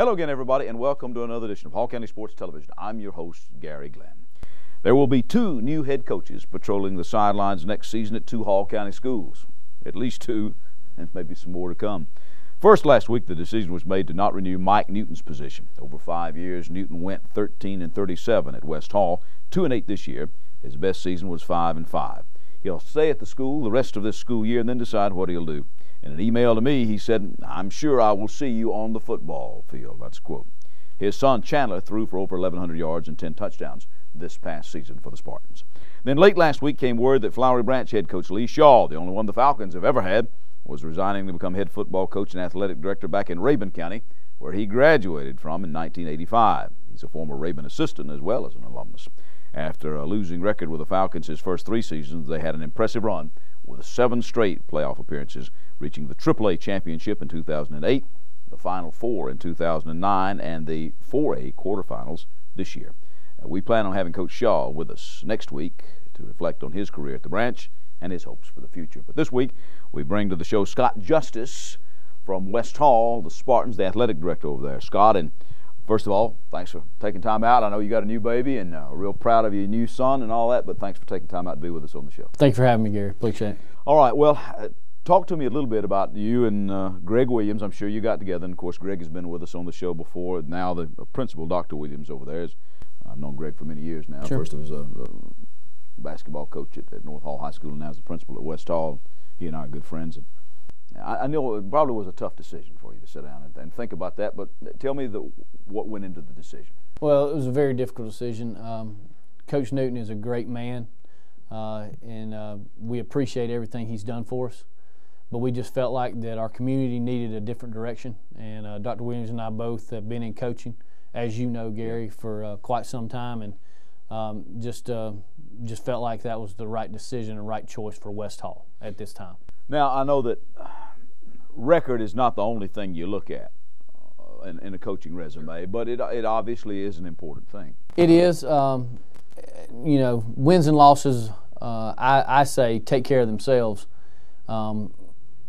Hello again, everybody, and welcome to another edition of Hall County Sports Television. I'm your host, Gary Glenn. There will be 2 new head coaches patrolling the sidelines next season at 2 Hall County schools. At least 2, and maybe some more to come. First, last week, the decision was made to not renew Mike Newton's position. Over 5 years, Newton went 13-37 at West Hall, 2-8 this year. His best season was 5-5. He'll stay at the school the rest of this school year and then decide what he'll do. In an email to me, he said, "I'm sure I will see you on the football field." That's a quote. His son Chandler threw for over 1,100 yards and 10 touchdowns this past season for the Spartans. Then late last week came word that Flowery Branch head coach Lee Shaw, the only one the Falcons have ever had, was resigning to become head football coach and athletic director back in Rabun County, where he graduated from in 1985. He's a former Rabun assistant as well as an alumnus. After a losing record with the Falcons his first 3 seasons, they had an impressive run with 7 straight playoff appearances, reaching the AAA championship in 2008, the Final Four in 2009, and the 4A quarterfinals this year. We plan on having Coach Shaw with us next week to reflect on his career at the Branch and his hopes for the future. But this week, we bring to the show Scott Justice from West Hall, the Spartans, the athletic director over there. Scott, and first of all, thanks for taking time out. I know you got a new baby, and real proud of your new son and all that, but thanks for taking time out to be with us on the show. Thanks for having me, Gary. Appreciate it. All right, well, talk to me a little bit about you and Greg Williams. I'm sure you got together, and of course Greg has been with us on the show before. Now the principal, Dr. Williams, over there. I've known Greg for many years now. Sure. First he was a basketball coach at North Hall High School, and now he's the principal at West Hall. He and I are good friends. And I know it probably was a tough decision for you to sit down and think about that, but tell me what went into the decision. Well, it was a very difficult decision. Coach Newton is a great man, and we appreciate everything he's done for us. But we just felt like that our community needed a different direction, and Dr. Williams and I both have been in coaching, as you know, Gary, for quite some time, and just felt like that was the right decision and right choice for West Hall at this time. Now, I know that record is not the only thing you look at in a coaching resume, but it obviously is an important thing. It is. You know, wins and losses, I say, take care of themselves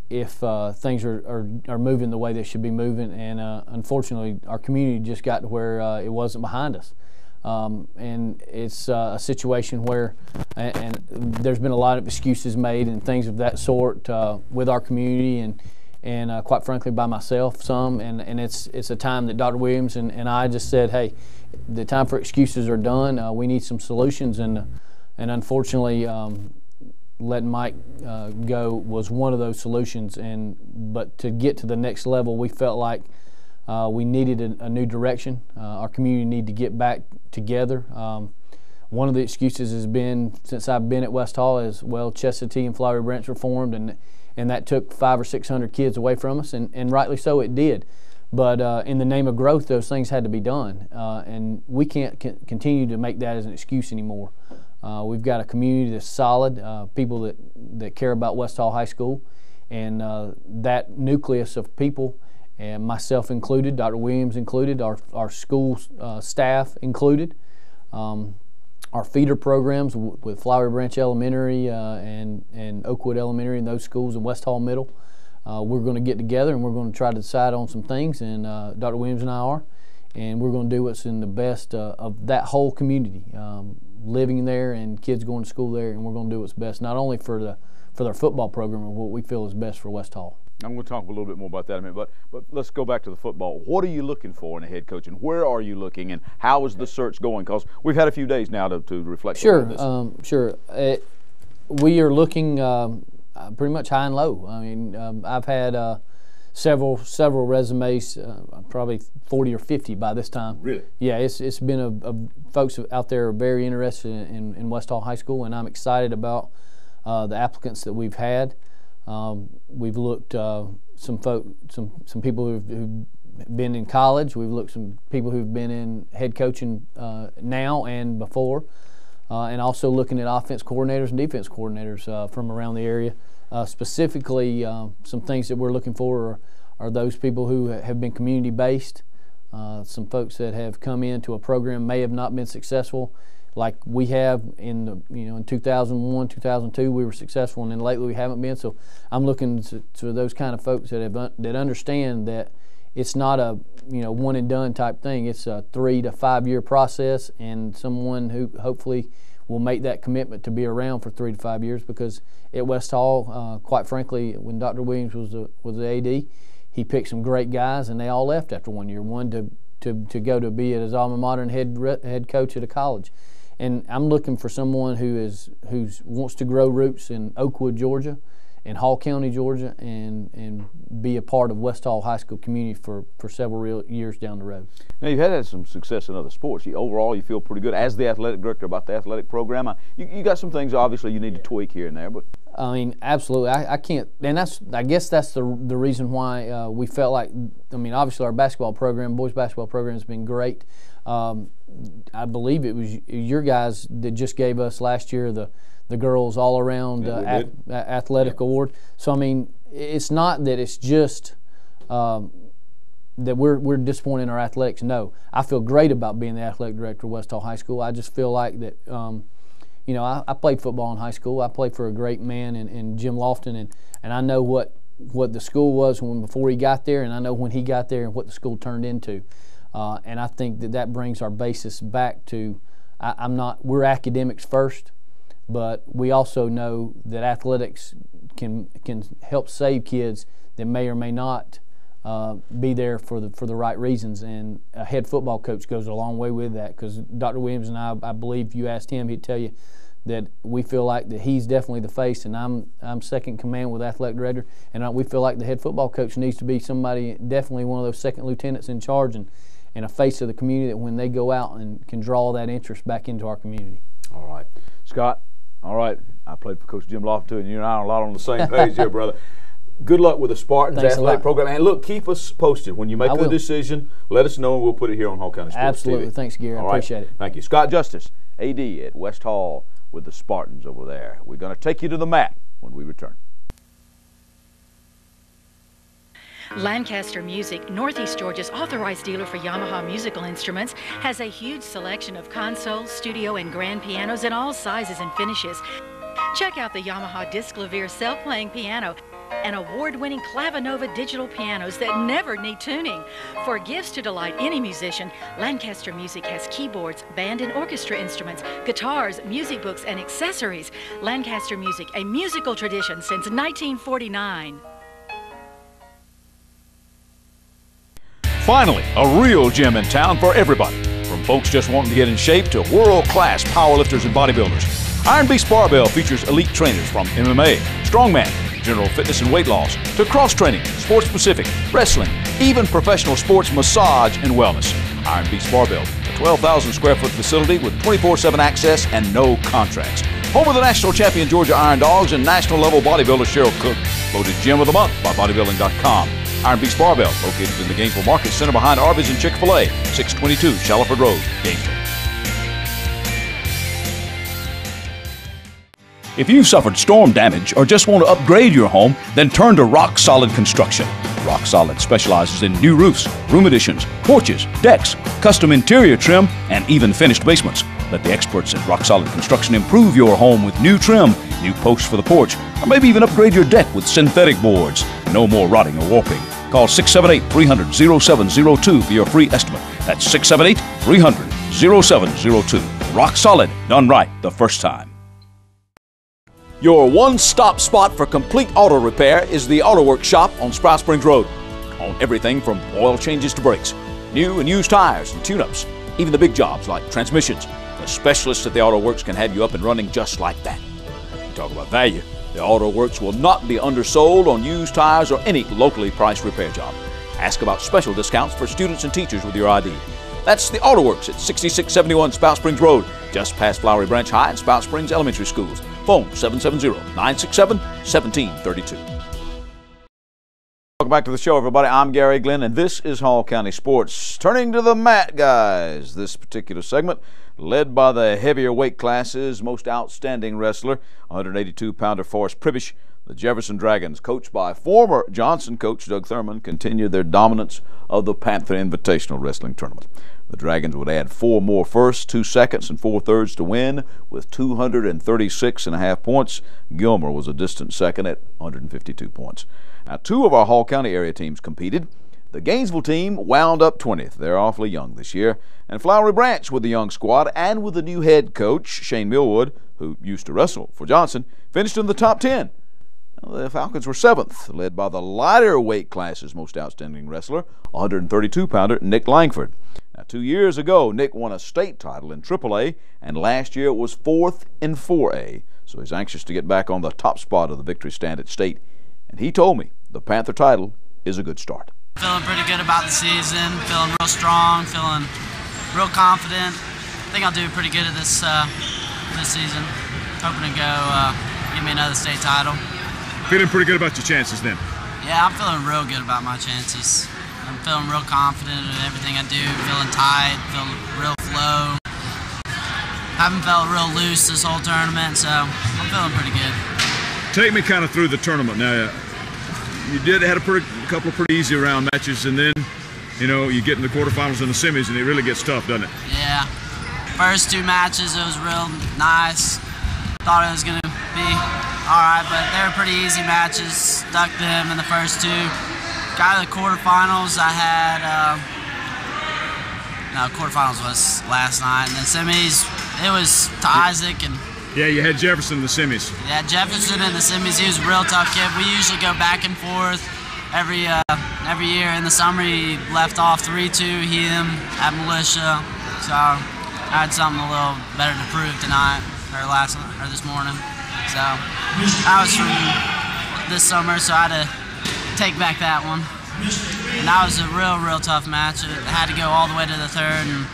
if things are moving the way they should be moving. And unfortunately, our community just got to where it wasn't behind us. And it's a situation where, and there's been a lot of excuses made and things of that sort with our community and quite frankly by myself some, and it's a time that Dr. Williams and I just said, hey, the time for excuses are done. We need some solutions, and unfortunately letting Mike go was one of those solutions. But to get to the next level, we felt like we needed a new direction. Our community needed to get back together. One of the excuses has been, since I've been at West Hall, is, well, Chestatee and Flowery Branch were formed, and that took 500 or 600 kids away from us, and rightly so it did. But in the name of growth, those things had to be done, and we can't continue to make that as an excuse anymore. We've got a community that's solid, people that care about West Hall High School, and that nucleus of people, and myself included, Dr. Williams included, our school staff included, our feeder programs with Flowery Branch Elementary and Oakwood Elementary and those schools in West Hall Middle. We're going to get together and we're going to try to decide on some things, and Dr. Williams and I are, and we're going to do what's in the best of that whole community, living there and kids going to school there, and we're going to do what's best, not only for their football program, but what we feel is best for West Hall. I'm going to talk a little bit more about that in a minute, but let's go back to the football. What are you looking for in a head coach, and where are you looking, and how is the search going? Because we've had a few days now to reflect on this. Sure. We are looking pretty much high and low. I mean, I've had several resumes, probably 40 or 50 by this time. Really? Yeah, it's been folks out there are very interested in West Hall High School, and I'm excited about the applicants that we've had. We've looked some people who've been in college. We've looked some people who've been in head coaching now and before, and also looking at offense coordinators and defense coordinators from around the area. Specifically, some things that we're looking for are those people who have been community based. Some folks that have come into a program may have not been successful, like we have in 2001, 2002 we were successful, and then lately we haven't been. So I'm looking to those kind of folks that understand that it's not a one and done type thing. It's a 3 to 5 year process, and someone who hopefully will make that commitment to be around for 3 to 5 years, because at West Hall, quite frankly, when Dr. Williams was the AD, he picked some great guys, and they all left after 1 year. One to go to be at his alma mater and head coach at a college. And I'm looking for someone who wants to grow roots in Oakwood, Georgia, in Hall County, Georgia, and be a part of West Hall High School community for several years down the road. Now, you've had some success in other sports. Overall, you feel pretty good as the athletic director about the athletic program. You got some things, obviously, you need to tweak here and there, but I mean, absolutely. I can't, and I guess that's the reason why we felt like, I mean, obviously our basketball program, boys basketball program, has been great. I believe it was your guys that just gave us last year the girls all around athletic award. So I mean, it's not that it's just that we're disappointed in our athletics. No, I feel great about being the athletic director of West Hall High School. I just feel like that. I played football in high school. I played for a great man in Jim Lofton, and I know what the school was before he got there, and I know when he got there and what the school turned into. And I think that brings our basis back to we're academics first, but we also know that athletics can help save kids that may or may not be there for the right reasons, and a head football coach goes a long way with that, because Dr. Williams and I believe if you asked him, he'd tell you that we feel like that he's definitely the face, and I'm second command with athletic director, and we feel like the head football coach needs to be somebody, definitely one of those second lieutenants in charge, and a face of the community that when they go out and can draw that interest back into our community. All right. Scott, all right, I played for Coach Jim Lofton too, and you and I are a lot on the same page here, brother. Good luck with the Spartans athletic program. And look, keep us posted. When you make the decision, let us know, and we'll put it here on Hall County Sports Absolutely. TV. Thanks, Gary. I appreciate it. Thank you. Scott Justice, AD at West Hall with the Spartans over there. We're going to take you to the mat when we return. Lancaster Music, Northeast Georgia's authorized dealer for Yamaha musical instruments, has a huge selection of consoles, studio, and grand pianos in all sizes and finishes. Check out the Yamaha Disclavier self-playing piano and award-winning Clavinova digital pianos that never need tuning. For gifts to delight any musician, Lancaster Music has keyboards, band and orchestra instruments, guitars, music books, and accessories. Lancaster Music, a musical tradition since 1949. Finally, a real gym in town for everybody, from folks just wanting to get in shape to world-class powerlifters and bodybuilders. Iron Beast Barbell features elite trainers from MMA, strongman, general fitness and weight loss, to cross-training, sports-specific, wrestling, even professional sports massage and wellness. Iron Beast Barbell, a 12,000 square foot facility with 24/7 access and no contracts. Home of the national champion Georgia Iron Dogs and national level bodybuilder Cheryl Cook. Voted Gym of the Month by bodybuilding.com. Iron Beast Barbell, located in the Gainesville Market Center behind Arby's and Chick-fil-A, 622 Shallowford Road, Gainesville. If you've suffered storm damage or just want to upgrade your home, then turn to Rock Solid Construction. Rock Solid specializes in new roofs, room additions, porches, decks, custom interior trim, and even finished basements. Let the experts at Rock Solid Construction improve your home with new trim, new posts for the porch, or maybe even upgrade your deck with synthetic boards. No more rotting or warping. Call 678-300-0702 for your free estimate. That's 678-300-0702. Rock Solid, done right the first time. Your one-stop spot for complete auto repair is the Auto Works shop on Sprout Springs Road. On everything from oil changes to brakes, new and used tires and tune-ups, even the big jobs like transmissions. The specialists at the Auto Works can have you up and running just like that. You talk about value. The Auto Works will not be undersold on used tires or any locally priced repair job. Ask about special discounts for students and teachers with your ID. That's the Auto Works at 6671 Spout Springs Road, just past Flowery Branch High and Spout Springs Elementary Schools. Phone 770-967-1732. Welcome back to the show, everybody. I'm Gary Glenn, and this is Hall County Sports. Turning to the mat, guys. This particular segment led by the heavier weight classes, most outstanding wrestler, 182-pounder Forrest Pribish. The Jefferson Dragons, coached by former Johnson coach Doug Thurman, continued their dominance of the Panther Invitational Wrestling Tournament. The Dragons would add 4 more firsts, 2 seconds, and 4 thirds to win with 236.5 points. Gilmer was a distant second at 152 points. Now, 2 of our Hall County area teams competed. The Gainesville team wound up 20th. They're awfully young this year. And Flowery Branch, with a young squad and with a new head coach, Shane Millwood, who used to wrestle for Johnson, finished in the top 10. The Falcons were 7th, led by the lighter weight class's most outstanding wrestler, 132-pounder Nick Langford. Now, 2 years ago, Nick won a state title in AAA, and last year it was 4th in 4A. So he's anxious to get back on the top spot of the victory stand at state. And he told me the Panther title is a good start. Feeling pretty good about the season, feeling real strong, feeling real confident. I think I'll do pretty good at this season. Hoping to go give me another state title. Feeling pretty good about your chances then? Yeah, I'm feeling real good about my chances. I'm feeling real confident in everything I do, feeling tight, feeling real flow. Haven't felt real loose this whole tournament, so I'm feeling pretty good. Take me kind of through the tournament. Now, you had a couple of pretty easy round matches, and then, you get in the quarterfinals and the semis, and it really gets tough, doesn't it? Yeah. First 2 matches, it was real nice. Thought it was going to be all right, but they were pretty easy matches. Stuck them in the first 2. Got to the quarterfinals. I had quarterfinals was last night, and then semis. It was to Isaac and. Yeah, you had Jefferson in the semis. Yeah, Jefferson in the semis. He was a real tough kid. We usually go back and forth every year. In the summer, he left off 3-2 him at Militia, so I had something a little better to prove tonight or this morning. So that was from this summer, so I had to take back that one. And that was a real tough match. It had to go all the way to the 3rd, and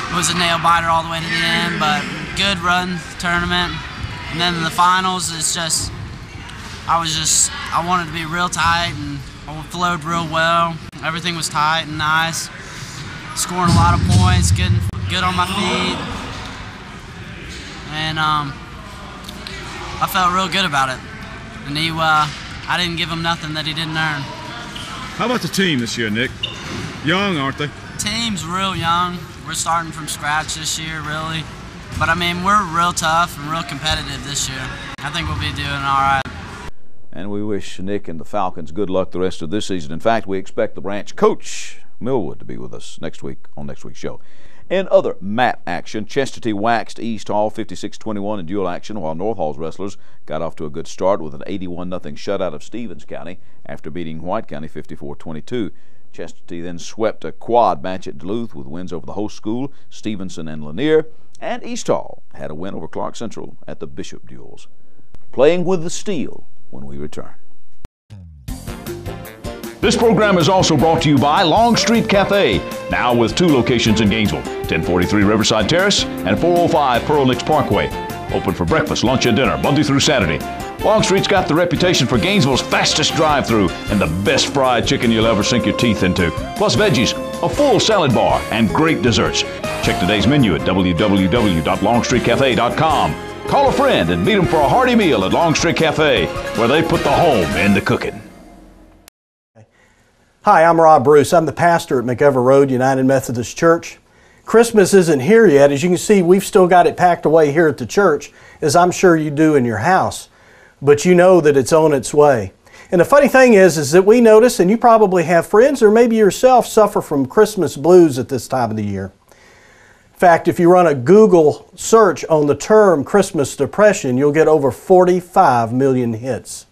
it was a nail biter all the way to the end, but good run tournament. And then in the finals, it's just I wanted to be real tight, and I flowed real well. Everything was tight and nice. Scoring a lot of points, getting good on my feet, and I felt real good about it. And I didn't give him nothing that he didn't earn. How about the team this year, Nick? Young, aren't they? Team's real young. We're starting from scratch this year, really. But, I mean, we're real tough and real competitive this year. I think we'll be doing all right. And we wish Nick and the Falcons good luck the rest of this season. In fact, we expect the Branch coach, Millwood, to be with us next week on next week's show. In other MAT action, Chestatee waxed East Hall 56-21 in dual action, while North Hall's wrestlers got off to a good start with an 81-0 shutout of Stevens County after beating White County 54-22. Chestatee then swept a quad match at Duluth with wins over the host school, Stevenson and Lanier, and East Hall had a win over Clark Central at the Bishop Duels. Playing with the Steel when we return. This program is also brought to you by Long Street Cafe, now with 2 locations in Gainesville, 1043 Riverside Terrace and 405 Pearl Nicks Parkway. Open for breakfast, lunch, and dinner, Monday through Saturday. Long Street's got the reputation for Gainesville's fastest drive-thru and the best fried chicken you'll ever sink your teeth into. Plus veggies, a full salad bar, and great desserts. Check today's menu at www.longstreetcafe.com. Call a friend and meet them for a hearty meal at Long Street Cafe, where they put the home in the cooking. Hi, I'm Rob Bruce. I'm the pastor at McEver Road United Methodist Church. Christmas isn't here yet. As you can see, we've still got it packed away here at the church, as I'm sure you do in your house. But you know that it's on its way. And the funny thing is that we notice, and you probably have friends or maybe yourself suffer from Christmas blues at this time of the year. In fact, if you run a Google search on the term Christmas depression, you'll get over 45 million hits.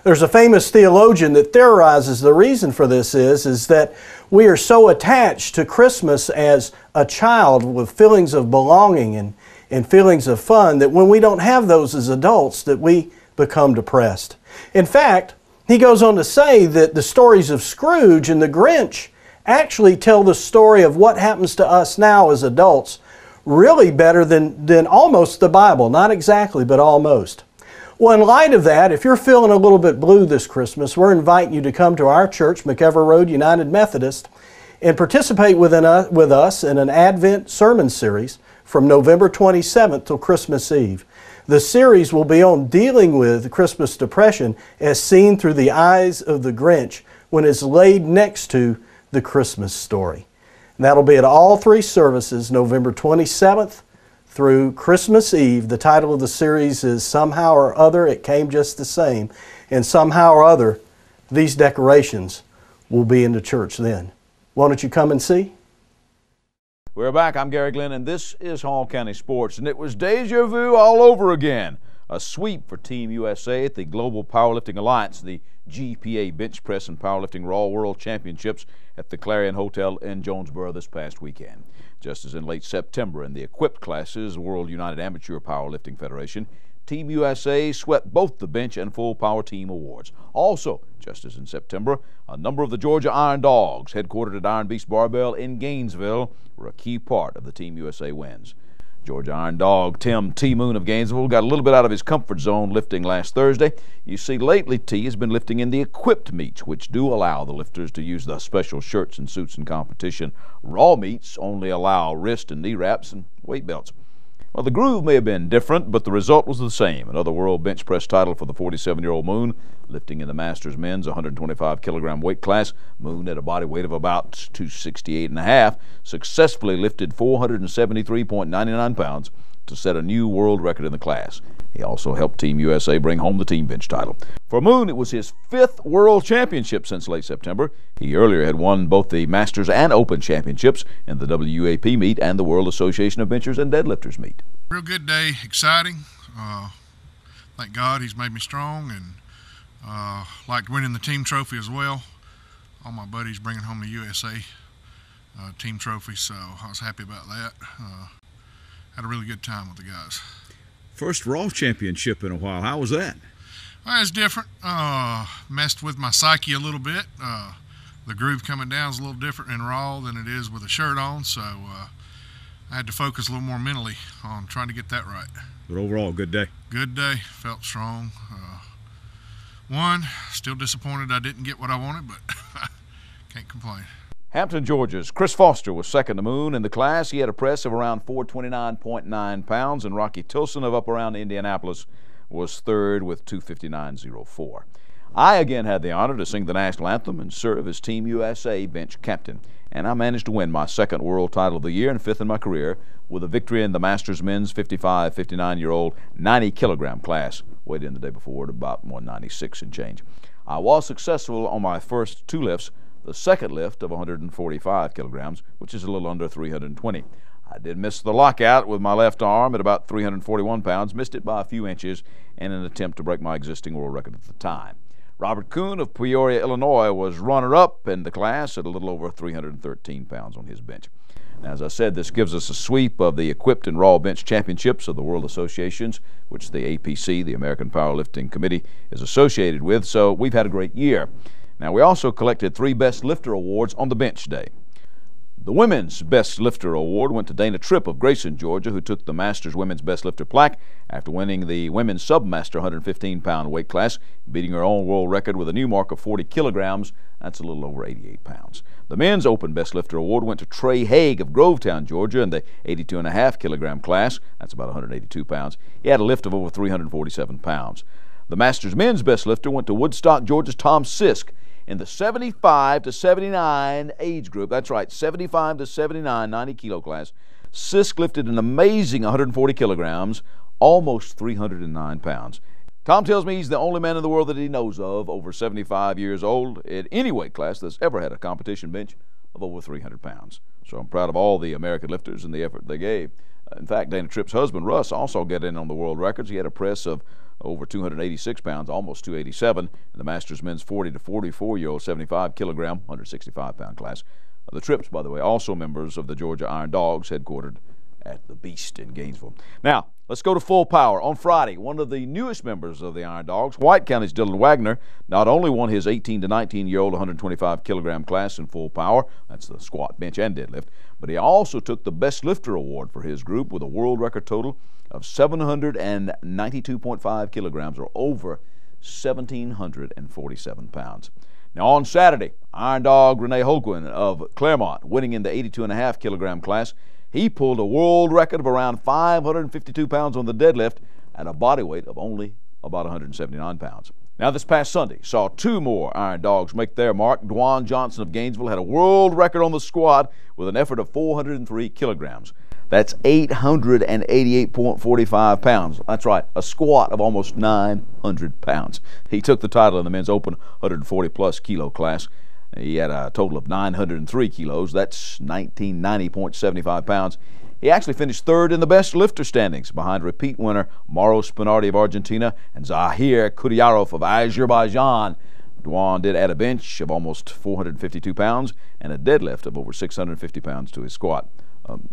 There's a famous theologian that theorizes the reason for this is that we are so attached to Christmas as a child with feelings of belonging and feelings of fun that when we don't have those as adults that we become depressed. In fact, he goes on to say that the stories of Scrooge and the Grinch actually tell the story of what happens to us now as adults really better than almost the Bible. Not exactly, but almost. Well, in light of that, if you're feeling a little bit blue this Christmas, we're inviting you to come to our church, McEver Road United Methodist, and participate with us in an Advent sermon series from November 27th till Christmas Eve. The series will be on dealing with Christmas depression as seen through the eyes of the Grinch when it's laid next to the Christmas story. And that'll be at all 3 services, November 27th through Christmas Eve. The title of the series is Somehow or Other It Came Just the Same. And somehow or other, these decorations will be in the church then. Why don't you come and see? We're back. I'm Gary Glenn, and this is Hall County Sports. And it was deja vu all over again. A sweep for Team USA at the Global Powerlifting Alliance, the GPA Bench Press and Powerlifting Raw World Championships at the Clarion Hotel in Jonesboro this past weekend. Just as in late September in the equipped classes, World United Amateur Powerlifting Federation, Team USA swept both the bench and full power team awards. Also, just as in September, a number of the Georgia Iron Dogs, headquartered at Iron Beast Barbell in Gainesville, were a key part of the Team USA wins. Georgia Iron Dog Tim T. Moon of Gainesville got a little bit out of his comfort zone lifting last Thursday. You see, lately T has been lifting in the equipped meets, which do allow the lifters to use the special shirts and suits in competition. Raw meets only allow wrist and knee wraps and weight belts. Well, the groove may have been different, but the result was the same. Another world bench press title for the 47-year-old Moon, lifting in the Masters men's 125-kilogram weight class. Moon, at a body weight of about 268.5, successfully lifted 473.99 pounds to set a new world record in the class. He also helped Team USA bring home the team bench title. For Moon, it was his 5th world championship since late September. He earlier had won both the Masters and Open championships in the WAP meet and the World Association of Benchers and Deadlifters meet. Real good day, exciting. Thank God he's made me strong, and liked winning the team trophy as well. All my buddies bringing home the USA team trophy, so I was happy about that. Had a really good time with the guys. First Raw championship in a while. How was that? Well, it's different. Messed with my psyche a little bit. The groove coming down is a little different in Raw than it is with a shirt on, so I had to focus a little more mentally on trying to get that right. But overall, good day. Good day. Felt strong. Won. Still disappointed I didn't get what I wanted, but can't complain. Hampton, Georgia's Chris Foster was second to Moon in the class. He had a press of around 429.9 pounds, and Rocky Tilson of up around Indianapolis was third with 259.04. I again had the honor to sing the national anthem and serve as Team USA bench captain, and I managed to win my 2nd world title of the year and 5th in my career with a victory in the Masters men's 55, 59-year-old 90-kilogram class, weighed in the day before at about 196 and change. I was successful on my first 2 lifts, the second lift of 145 kilograms, which is a little under 320. I did miss the lockout with my left arm at about 341 pounds, missed it by a few inches in an attempt to break my existing world record at the time. Robert Kuhn of Peoria, Illinois was runner-up in the class at a little over 313 pounds on his bench. Now, as I said, this gives us a sweep of the equipped and raw bench championships of the World Associations, which the APC, the American Powerlifting Committee, is associated with, so we've had a great year. Now, we also collected 3 Best Lifter awards on the bench day. The Women's Best Lifter Award went to Dana Tripp of Grayson, Georgia, who took the Masters Women's Best Lifter plaque after winning the Women's Submaster 115-pound weight class, beating her own world record with a new mark of 40 kilograms. That's a little over 88 pounds. The Men's Open Best Lifter Award went to Trey Haig of Grovetown, Georgia, in the 82.5-kilogram class. That's about 182 pounds. He had a lift of over 347 pounds. The Masters Men's Best Lifter went to Woodstock, Georgia's Tom Sisk, in the 75 to 79 age group. That's right, 75 to 79, 90-kilo class. Sisk lifted an amazing 140 kilograms, almost 309 pounds. Tom tells me he's the only man in the world that he knows of over 75 years old at any weight class that's ever had a competition bench of over 300 pounds. So I'm proud of all the American lifters and the effort they gave. In fact, Dana Tripp's husband, Russ, also got in on the world records. He had a press of over 286 pounds, almost 287, in the Masters men's 40 to 44-year-old 75-kilogram, 165-pound class. The Tripps, by the way, also members of the Georgia Iron Dogs, headquartered at the Beast in Gainesville. Now, let's go to full power. On Friday, one of the newest members of the Iron Dogs, White County's Dylan Wagner, not only won his 18 to 19-year-old 125-kilogram class in full power, that's the squat, bench, and deadlift, but he also took the Best Lifter Award for his group with a world record total of 792.5 kilograms, or over 1,747 pounds. Now, on Saturday, Iron Dog Renee Holguin of Claremont, winning in the 82.5-kilogram class, he pulled a world record of around 552 pounds on the deadlift at a body weight of only about 179 pounds. Now, this past Sunday saw 2 more Iron Dogs make their mark. Dwan Johnson of Gainesville had a world record on the squat with an effort of 403 kilograms. That's 888.45 pounds. That's right, a squat of almost 900 pounds. He took the title in the men's open 140-plus kilo class. He had a total of 903 kilos. That's 1990.75 pounds. He actually finished third in the best lifter standings behind repeat winner Mauro Spinardi of Argentina and Zahir Kudryarov of Azerbaijan. Dwan did add a bench of almost 452 pounds and a deadlift of over 650 pounds to his squat.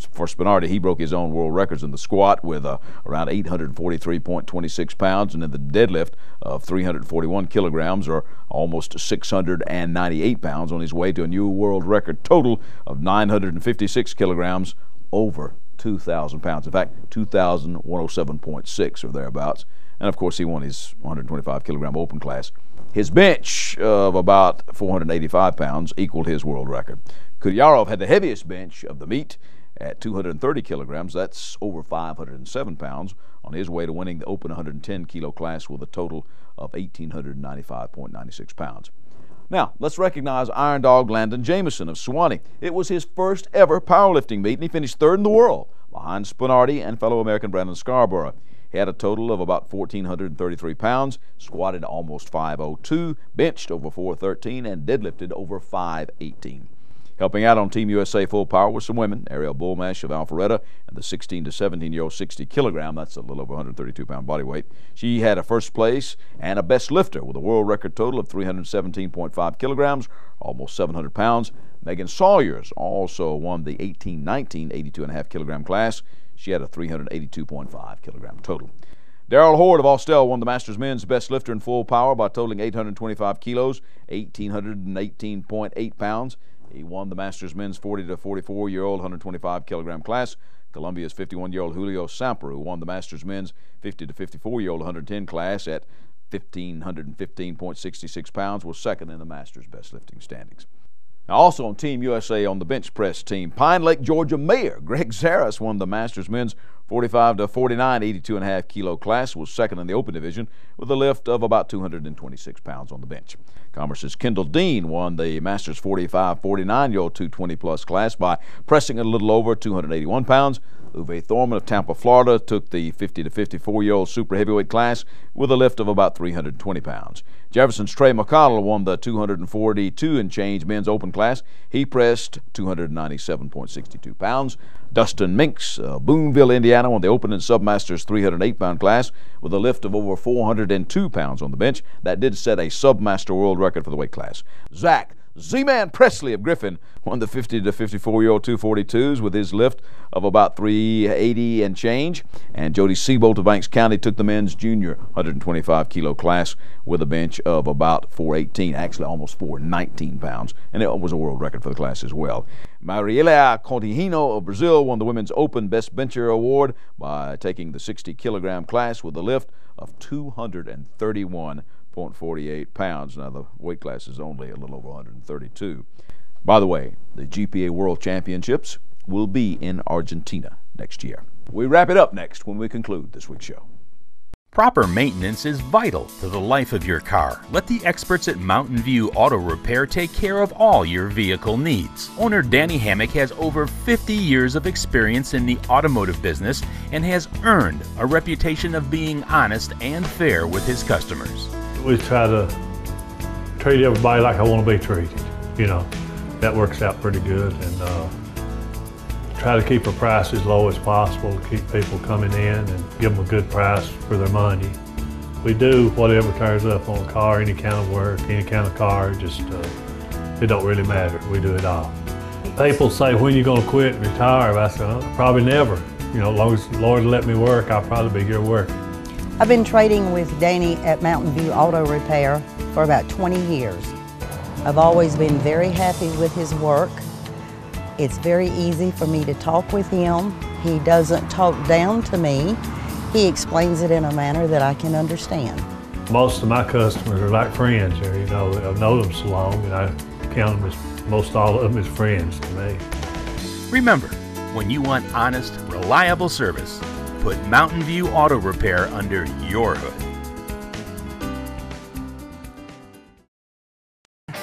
For Spinardi, he broke his own world records in the squat with around 843.26 pounds and in the deadlift of 341 kilograms, or almost 698 pounds, on his way to a new world record total of 956 kilograms, over 2,000 pounds. In fact, 2,107.6 or thereabouts. And of course, he won his 125 kilogram open class. His bench of about 485 pounds equaled his world record. Kudryarov had the heaviest bench of the meet at 230 kilograms. That's over 507 pounds, on his way to winning the open 110 kilo class with a total of 1,895.96 pounds. Now, let's recognize Iron Dog Landon Jameson of Sewanee. It was his first ever powerlifting meet, and he finished third in the world behind Spinardi and fellow American Brandon Scarborough. He had a total of about 1,433 pounds, squatted almost 502, benched over 413, and deadlifted over 518. Helping out on Team USA Full Power were some women, Ariel Bullmash of Alpharetta and the 16 to 17-year-old 60 kilogram, that's a little over 132-pound body weight. She had a first place and a best lifter with a world record total of 317.5 kilograms, almost 700 pounds. Megan Sawyers also won the 18-19 82.5 kilogram class. She had a 382.5 kilogram total. Darrell Horde of Austell won the Masters men's best lifter in full power by totaling 825 kilos, 1,818.8 pounds. He won the Masters men's 40 to 44-year-old 125 kilogram class. Columbia's 51-year-old Julio Samper, who won the Masters men's 50 to 54-year-old 110 class at 1,515.66 pounds, was second in the Masters best lifting standings. Now, also on Team USA on the bench press team, Pine Lake, Georgia Mayor Greg Zaras won the Masters men's 45 to 49 82.5 kilo class, was second in the open division with a lift of about 226 pounds on the bench. Commerce's Kendall Dean won the Masters 45 49-year-old 220 plus class by pressing a little over 281 pounds. Uwe Thorman of Tampa, Florida took the 50 to 54-year-old super heavyweight class with a lift of about 320 pounds. Jefferson's Trey McConnell won the 242 and change men's open class. He pressed 297.62 pounds. Dustin Minks of Boonville, Indiana won the open and submasters 308-pound class with a lift of over 402 pounds on the bench. That did set a submaster world record for the weight class. Zach Z-Man Presley of Griffin won the 50 to 54-year-old 242s with his lift of about 380 and change. And Jody Seabolt of Banks County took the men's junior 125 kilo class with a bench of about 418, actually almost 419 pounds. And it was a world record for the class as well. Mariela Contihino of Brazil won the women's open best bencher award by taking the 60 kilogram class with a lift of 231.48 pounds. Now, the weight class is only a little over 132. By the way, the GPA World Championships will be in Argentina next year. We wrap it up next when we conclude this week's show. Proper maintenance is vital to the life of your car. Let the experts at Mountain View Auto Repair take care of all your vehicle needs. Owner Danny Hammock has over 50 years of experience in the automotive business and has earned a reputation of being honest and fair with his customers. We try to treat everybody like I want to be treated. You know, that works out pretty good, and try to keep our price as low as possible to keep people coming in and give them a good price for their money. We do whatever turns up on a car, any kind of work, any kind of car, just it don't really matter. We do it all. People say, when are you going to quit and retire? I said, probably never. You know, as long as the Lord let me work, I'll probably be here working. I've been trading with Danny at Mountain View Auto Repair for about 20 years. I've always been very happy with his work. It's very easy for me to talk with him. He doesn't talk down to me. He explains it in a manner that I can understand. Most of my customers are like friends here. You know, I've known them so long, and I count them as, most all of them as friends to me. Remember, when you want honest, reliable service, put Mountain View Auto Repair under your hood.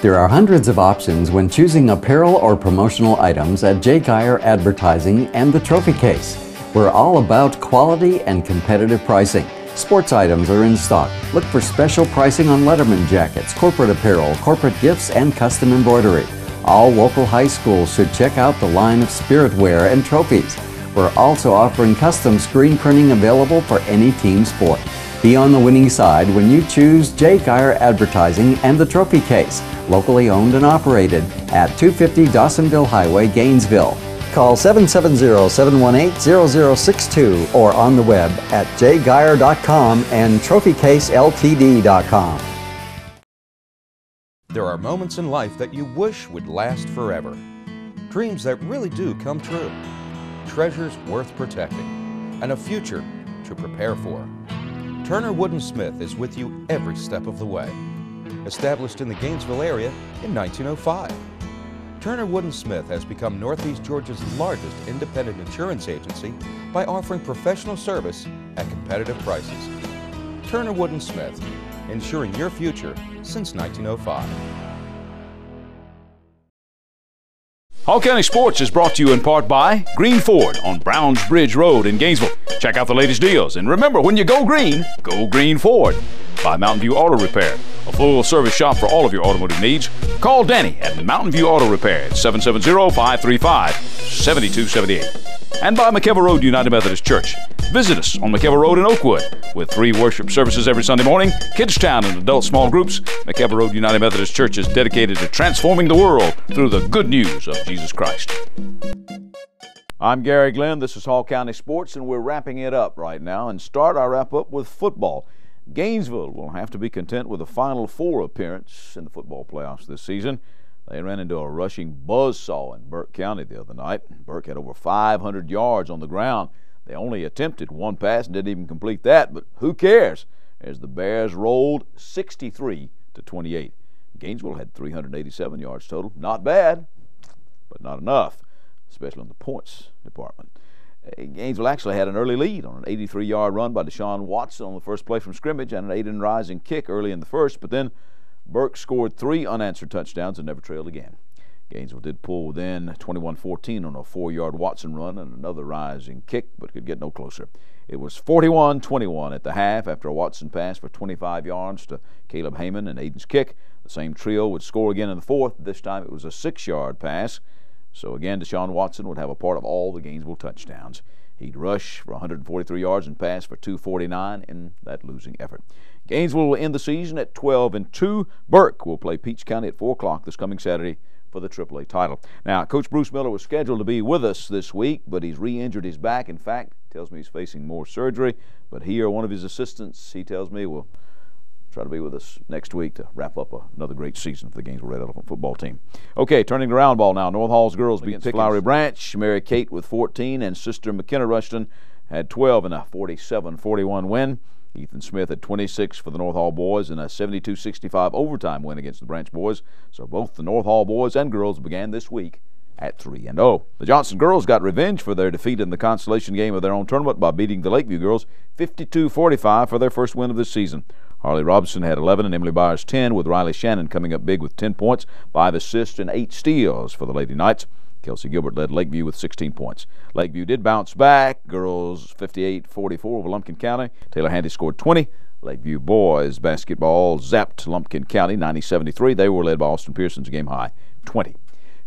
There are hundreds of options when choosing apparel or promotional items at J. Geyer Advertising and the Trophy Case. We're all about quality and competitive pricing. Sports items are in stock. Look for special pricing on Letterman jackets, corporate apparel, corporate gifts, and custom embroidery. All local high schools should check out the line of spiritware and trophies. We're also offering custom screen printing available for any team sport. Be on the winning side when you choose J. Geyer Advertising and the Trophy Case, locally owned and operated at 250 Dawsonville Highway, Gainesville. Call 770-718-0062 or on the web at jgeyer.com and trophycaseltd.com. There are moments in life that you wish would last forever. Dreams that really do come true. Treasures worth protecting. And a future to prepare for. Turner Wood & Smith is with you every step of the way. Established in the Gainesville area in 1905. Turner Wood & Smith has become Northeast Georgia's largest independent insurance agency by offering professional service at competitive prices. Turner Wood & Smith, insuring your future since 1905. Hall County Sports is brought to you in part by Green Ford on Browns Bridge Road in Gainesville. Check out the latest deals. And remember, when you go Green Ford. By Mountain View Auto Repair, a full-service shop for all of your automotive needs. Call Danny at Mountain View Auto Repair at 770-535-7278. And by McKelvey Road United Methodist Church. Visit us on McKelvey Road in Oakwood with 3 worship services every Sunday morning, Kids Town and adult small groups. McKelvey Road United Methodist Church is dedicated to transforming the world through the good news of Jesus Christ. I'm Gary Glenn. This is Hall County Sports, and we're wrapping it up right now and start our wrap-up with football. Gainesville will have to be content with a Final Four appearance in the football playoffs this season. They ran into a rushing buzzsaw in Burke County the other night. Burke had over 500 yards on the ground. They only attempted one pass and didn't even complete that, but who cares? As the Bears rolled 63-28. Gainesville had 387 yards total. Not bad, but not enough, especially on the points department. Gainesville actually had an early lead on an 83-yard run by Deshaun Watson on the first play from scrimmage and an Aiden Rising kick early in the first, but then Burke scored 3 unanswered touchdowns and never trailed again. Gainesville did pull within 21-14 on a 4-yard Watson run and another Rising kick, but could get no closer. It was 41-21 at the half after a Watson pass for 25 yards to Caleb Heyman and Aiden's kick. The same trio would score again in the fourth. This time it was a 6-yard pass. So again, Deshaun Watson would have a part of all the Gainesville touchdowns. He'd rush for 143 yards and pass for 249 in that losing effort. Gainesville will end the season at 12-2. Burke will play Peach County at 4 o'clock this coming Saturday for the AAA title. Now, Coach Bruce Miller was scheduled to be with us this week, but he's re-injured his back. In fact, tells me he's facing more surgery. But he or one of his assistants, he tells me, will try to be with us next week to wrap up another great season for the Gainesville Red Elephant football team. Okay, turning to round ball now. North Hall's girls beat Flowery Branch. Mary Kate with 14 and Sister McKenna Rushton had 12 in a 47-41 win. Ethan Smith had 26 for the North Hall boys in a 72-65 overtime win against the Branch boys. So both the North Hall boys and girls began this week at 3-0. The Johnson girls got revenge for their defeat in the consolation game of their own tournament by beating the Lakeview girls 52-45 for their first win of the season. Harley Robinson had 11 and Emily Byers 10, with Riley Shannon coming up big with 10 points, 5 assists, and 8 steals for the Lady Knights. Kelsey Gilbert led Lakeview with 16 points. Lakeview did bounce back. Girls 58-44 over Lumpkin County. Taylor Handy scored 20. Lakeview boys basketball zapped Lumpkin County 90-73. They were led by Austin Pearson's game high 20.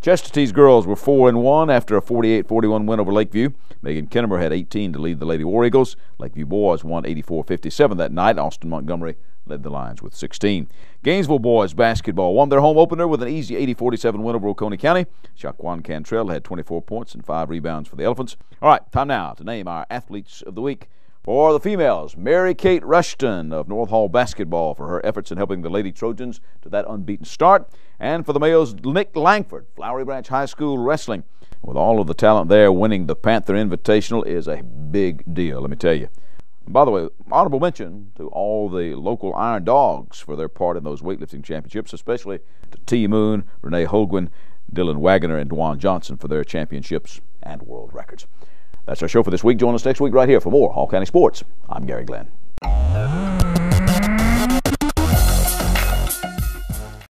Chesterton's girls were 4-1 after a 48-41 win over Lakeview. Megan Kennemer had 18 to lead the Lady War Eagles. Lakeview boys won 84-57 that night. Austin Montgomery led the Lions with 16. Gainesville boys basketball won their home opener with an easy 80-47 win over Oconee County. Shaquan Cantrell had 24 points and 5 rebounds for the Elephants. All right, time now to name our athletes of the week. For the females, Mary Kate Rushton of North Hall basketball for her efforts in helping the Lady Trojans to that unbeaten start. And for the males, Nick Langford, Flowery Branch High School wrestling. With all of the talent there, winning the Panther Invitational is a big deal, let me tell you. And by the way, honorable mention to all the local Iron Dogs for their part in those weightlifting championships, especially to T. Moon, Renee Holguin, Dylan Wagoner, and Dwan Johnson for their championships and world records. That's our show for this week. Join us next week right here for more Hall County Sports. I'm Gary Glenn.